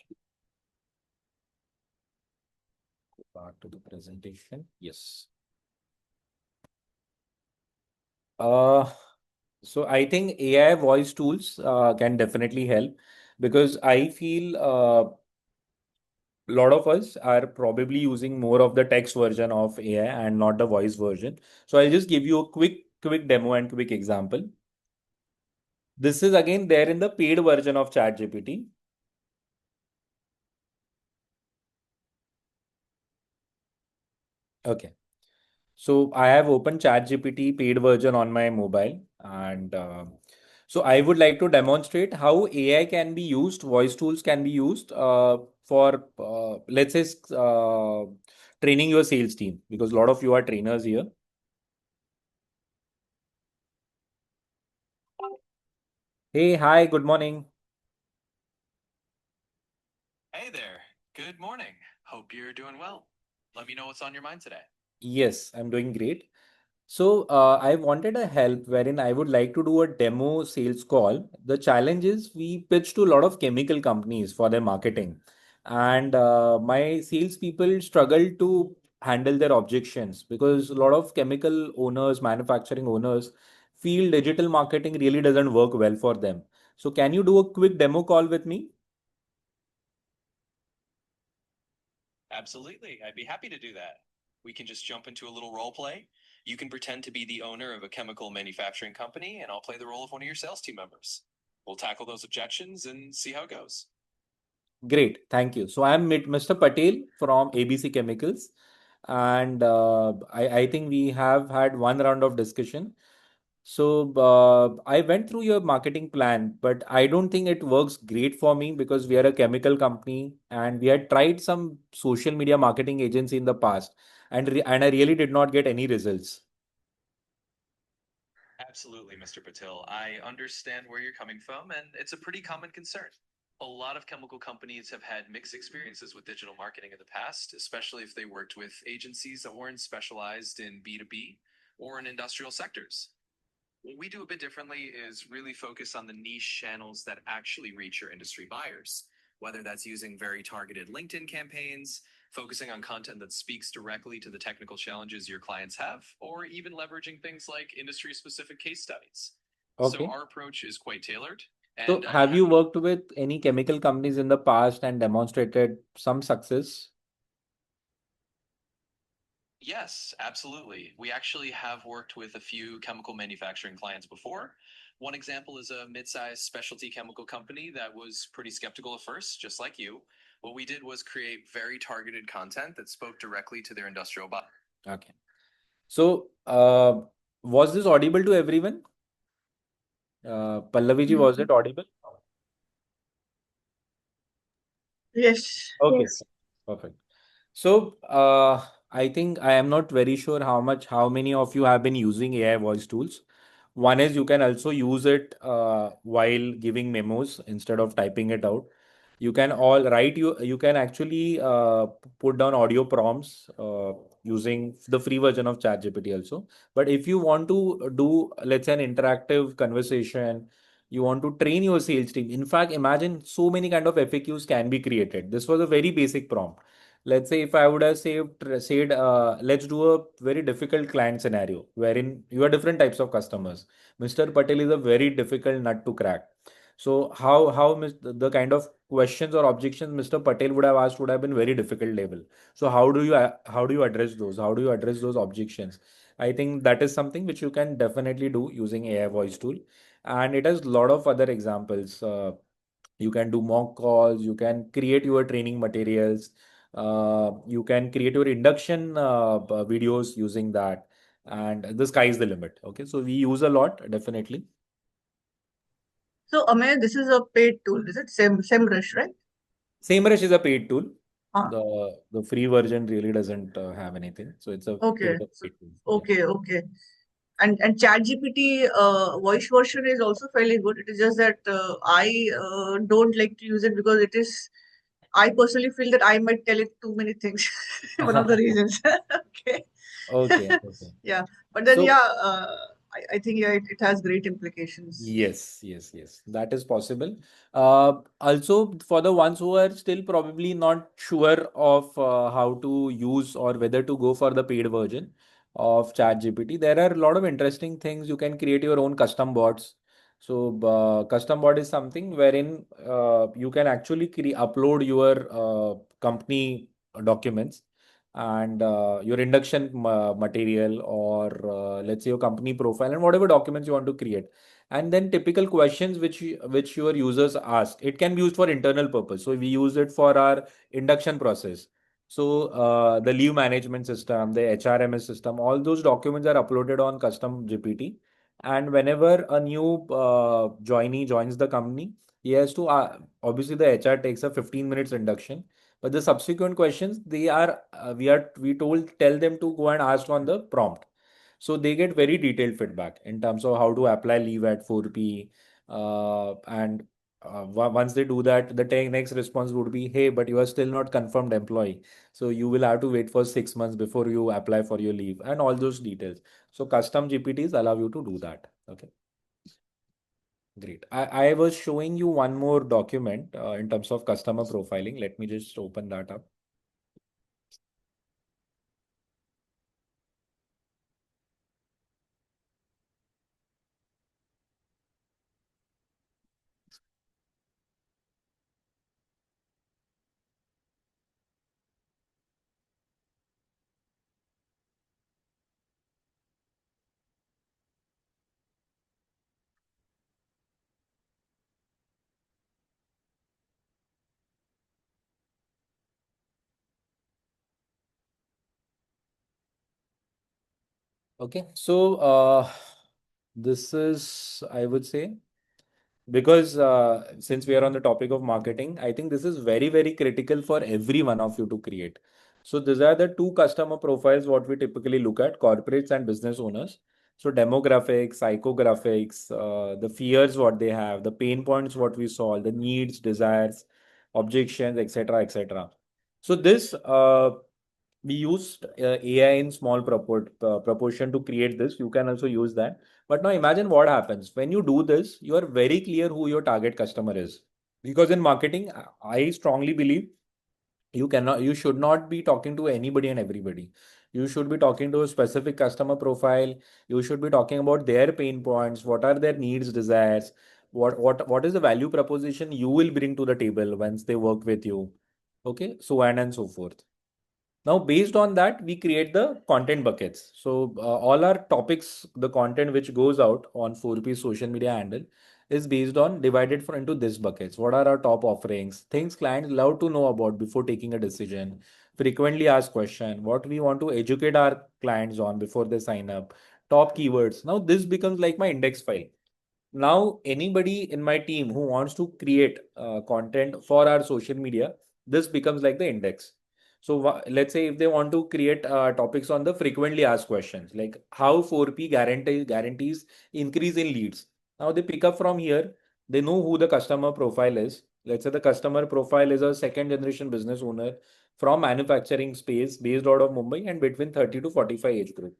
Go back to the presentation. Yes. Uh, so I think AI voice tools can definitely help because I feel a lot of us are probably using more of the text version of AI and not the voice version. So I'll just give you a quick demo and quick example. This is again there in the paid version of ChatGPT. Okay. So I have opened ChatGPT paid version on my mobile, and so I would like to demonstrate how AI can be used, voice tools can be used for let's say training your sales team because a lot of you are trainers here. Hey, hi, good morning. Hey there. Good morning. Hope you're doing well. Let me know what's on your mind today. Yes, I'm doing great. So I wanted a help wherein I would like to do a demo sales call. The challenge is we pitch to a lot of chemical companies for their marketing, and my salespeople struggle to handle their objections because a lot of chemical owners, manufacturing owners feel digital marketing really doesn't work well for them. So can you do a quick demo call with me? Absolutely. I'd be happy to do that. We can just jump into a little role play. You can pretend to be the owner of a chemical manufacturing company, and I'll play the role of one of your sales team members. We'll tackle those objections and see how it goes. Great, thank you. So I'm Mr. Patel from ABC Chemicals, and I think we have had one round of discussion. So I went through your marketing plan, but I don't think it works great for me because we are a chemical company and we had tried some social media marketing agency in the past, and I really did not get any results. Absolutely, Mr. Patil. I understand where you're coming from, and it's a pretty common concern. A lot of chemical companies have had mixed experiences with digital marketing in the past, especially if they worked with agencies that weren't specialized in B2B or in industrial sectors. What we do a bit differently is really focus on the niche channels that actually reach your industry buyers, whether that's using very targeted LinkedIn campaigns, focusing on content that speaks directly to the technical challenges your clients have, or even leveraging things like industry specific case studies. So Okay. our approach is quite tailored. So And have you worked with any chemical companies in the past and demonstrated some success? Yes, absolutely. We actually have worked with a few chemical manufacturing clients before. One example is a mid-sized specialty chemical company that was pretty skeptical at first, just like you. What we did was create very targeted content that spoke directly to their industrial buyer. Okay. So was this audible to everyone? Pallavi ji, was it audible? Yes. Okay, Yes. perfect. So, I think I am not very sure how many of you have been using AI voice tools. One is you can also use it while giving memos instead of typing it out. You can actually put down audio prompts using the free version of ChatGPT also. But if you want to do, let's say, an interactive conversation, you want to train your sales team. In fact, imagine so many kind of FAQs can be created. This was a very basic prompt. Let's say if I would have said, let's do a very difficult client scenario wherein you are different types of customers. Mr. Patel is a very difficult nut to crack. So the kind of questions or objections Mr. Patel would have asked would have been very difficult level. So how do you address those? How do you address those objections? I think that is something which you can definitely do using AI voice tool. And it has a lot of other examples. You can do mock calls, you can create your training materials, you can create your induction videos using that. And the sky is the limit. Okay, so we use a lot, definitely. So, Amay, this is a paid tool, is it? SEMrush, right? SameRush is a paid tool. Ah, The free version really doesn't have anything. So it's a okay. bit of So, paid tool. Yeah. okay. And ChatGPT voice version is also fairly good. It is just that I don't like to use it because it is. I personally feel that I might tell it too many things. One of the reasons. Okay. Okay, okay. Yeah, but then So yeah, I think yeah, it has great implications. yes, that is possible. Also, for the ones who are still probably not sure of how to use or whether to go for the paid version of ChatGPT, there are a lot of interesting things. You can create your own custom bots. So, custom bot is something wherein you can actually upload your company documents and your induction material, or let's say your company profile and whatever documents you want to create, and then typical questions which your users ask. It can be used for internal purpose, so we use it for our induction process. So the leave management system, the HRMS system, all those documents are uploaded on custom GPT. And whenever a new joinee joins the company, he has to obviously the HR takes a 15 minutes induction, but the subsequent questions, they are we told tell them to go and ask on the prompt. So they get very detailed feedback in terms of how to apply leave at 4P. And once they do that, the next response would be, hey, but you are still not confirmed employee. So you will have to wait for 6 months before you apply for your leave and all those details. So custom GPTs allow you to do that. Okay, great. I was showing you one more document in terms of customer profiling. Let me just open that up. Okay, so this is, I would say, because since we are on the topic of marketing, I think this is very, very critical for every one of you to create. So these are the two customer profiles what we typically look at, corporates and business owners. So demographics, psychographics, the fears what they have, the pain points what we solve, the needs, desires, objections, etc., etc. So this we used AI in small proportion to create this. You can also use that. But now imagine what happens when you do this. You are very clear who your target customer is. Because in marketing, I strongly believe you should not be talking to anybody and everybody. You should be talking to a specific customer profile. You should be talking about their pain points. What are their needs, desires? What is the value proposition you will bring to the table once they work with you? Okay, so on and so forth. Now, based on that, we create the content buckets. So all our topics, the content which goes out on 4P social media handle is based on divided for into this buckets. What are our top offerings? Things clients love to know about before taking a decision. Frequently asked question. What we want to educate our clients on before they sign up. Top keywords. Now this becomes like my index file. Now anybody in my team who wants to create content for our social media, this becomes like the index. So let's say if they want to create topics on the frequently asked questions, like how 4P guarantees increase in leads. Now they pick up from here. They know who the customer profile is. Let's say the customer profile is a second generation business owner from manufacturing space based out of Mumbai and between 30 to 45 age group.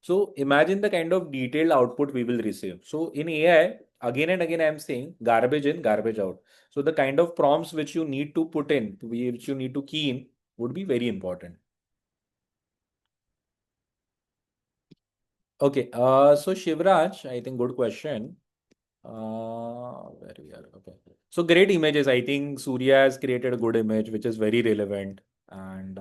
So imagine the kind of detailed output we will receive. So in AI, again and again, I'm saying garbage in, garbage out. So the kind of prompts which you need to put in, which you need to key in, would be very important. Okay, so Shivraj, I think good question. Where we are? Okay. So great images. I think Surya has created a good image, which is very relevant. And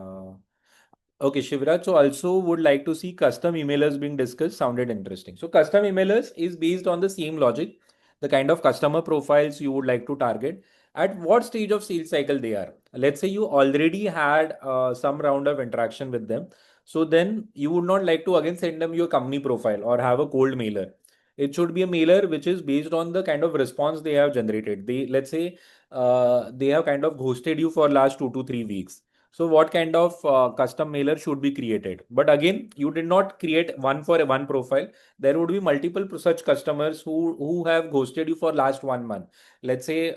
Okay, Shivraj. So also would like to see custom emailers being discussed. Sounded interesting. So custom emailers is based on the same logic, the kind of customer profiles you would like to target, at what stage of sales cycle they are. Let's say you already had some round of interaction with them. So then you would not like to again send them your company profile or have a cold mailer. It should be a mailer which is based on the kind of response they have generated. They, let's say, they have kind of ghosted you for last 2 to 3 weeks. So what kind of custom mailer should be created? But again, you did not create one for one profile. There would be multiple such customers who have ghosted you for last 1 month. Let's say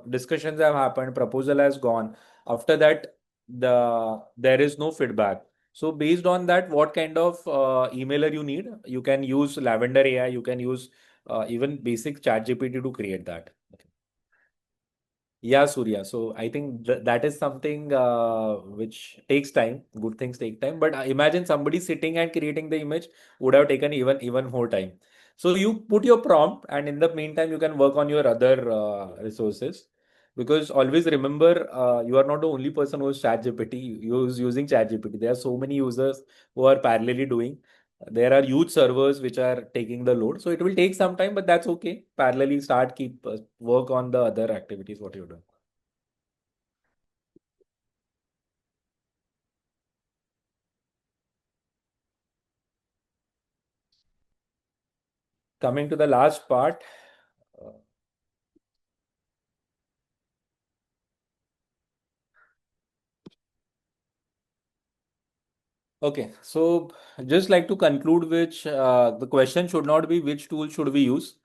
discussions have happened, proposal has gone. After that, there is no feedback. So based on that, what kind of emailer you need? You can use Lavender AI. You can use even basic ChatGPT to create that. Okay. Yeah, Surya. So I think that is something which takes time. Good things take time. But imagine somebody sitting and creating the image would have taken even more time. So you put your prompt, and in the meantime, you can work on your other resources. Because always remember, you are not the only person who is ChatGPT, who's using ChatGPT. There are so many users who are parallelly doing. There are huge servers which are taking the load. So it will take some time, but that's okay. Parallelly start, keep work on the other activities, what you're doing. Coming to the last part. uh, Okay, so just like to conclude, which the question should not be which tool should we use.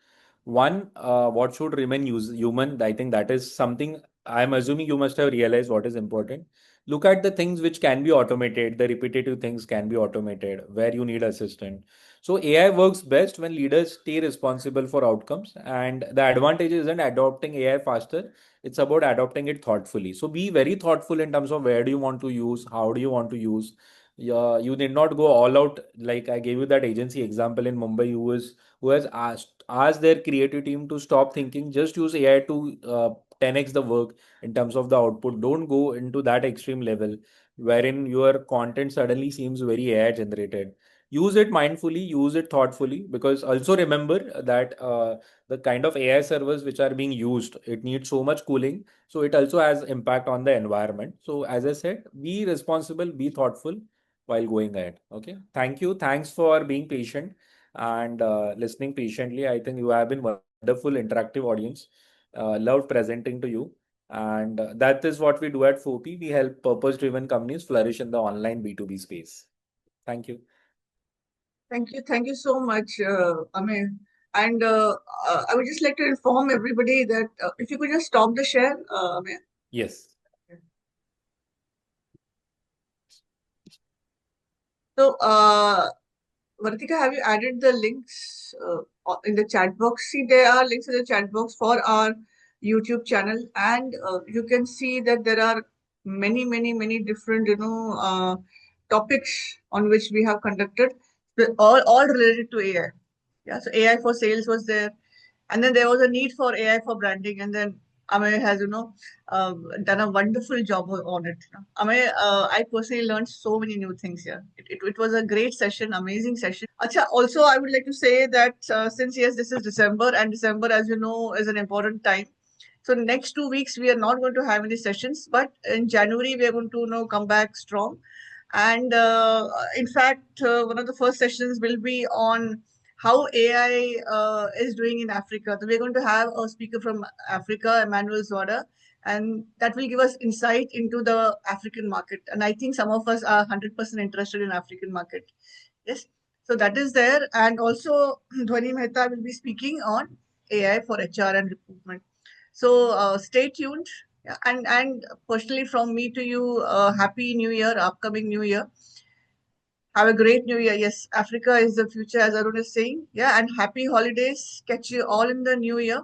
One, what should remain human? I think that is something I'm assuming you must have realized what is important. Look at the things which can be automated, the repetitive things can be automated, where you need assistant. So AI works best when leaders stay responsible for outcomes, and the advantage isn't adopting AI faster. It's about adopting it thoughtfully. So be very thoughtful in terms of where do you want to use, how do you want to use. Yeah, you did not go all out. Like I gave you that agency example in Mumbai, who has asked their creative team to stop thinking, just use AI to 10x the work in terms of the output. Don't go into that extreme level wherein your content suddenly seems very AI generated. Use it mindfully, use it thoughtfully, because also remember that the kind of AI servers which are being used, it needs so much cooling, so it also has impact on the environment. So as I said, be responsible, be thoughtful while going ahead. Okay. Thank you. Thanks for being patient and listening patiently. I think you have been wonderful, interactive audience. Loved presenting to you. And that is what we do at 4P. We help purpose driven companies flourish in the online B2B space. Thank you. Thank you so much, Amir. And I would just like to inform everybody that if you could just stop the share, Amir. Yes. So, Vartika, have you added the links in the chat box? See, there are links in the chat box for our YouTube channel, and you can see that there are many different, topics on which we have conducted, all related to AI. Yeah, so AI for sales was there, and then there was a need for AI for branding, and then Amay has, done a wonderful job on it. Amay, I personally learned so many new things here. It was a great session, amazing session. Acha, also, I would like to say that since, yes, this is December, and December, as you know, is an important time. So next 2 weeks, we are not going to have any sessions, but in January, we are going to, come back strong. And in fact, one of the first sessions will be on how AI is doing in Africa. So we're going to have a speaker from Africa, Emmanuel Zwada, and that will give us insight into the African market. And I think some of us are 100% interested in African market. Yes. So that is there. And also, Dhwani Mehta will be speaking on AI for HR and recruitment. So stay tuned. Yeah, and personally, from me to you, happy New Year, upcoming New Year. Have a great New Year. Yes, Africa is the future, as Arun is saying. Yeah, and happy holidays. Catch you all in the New Year.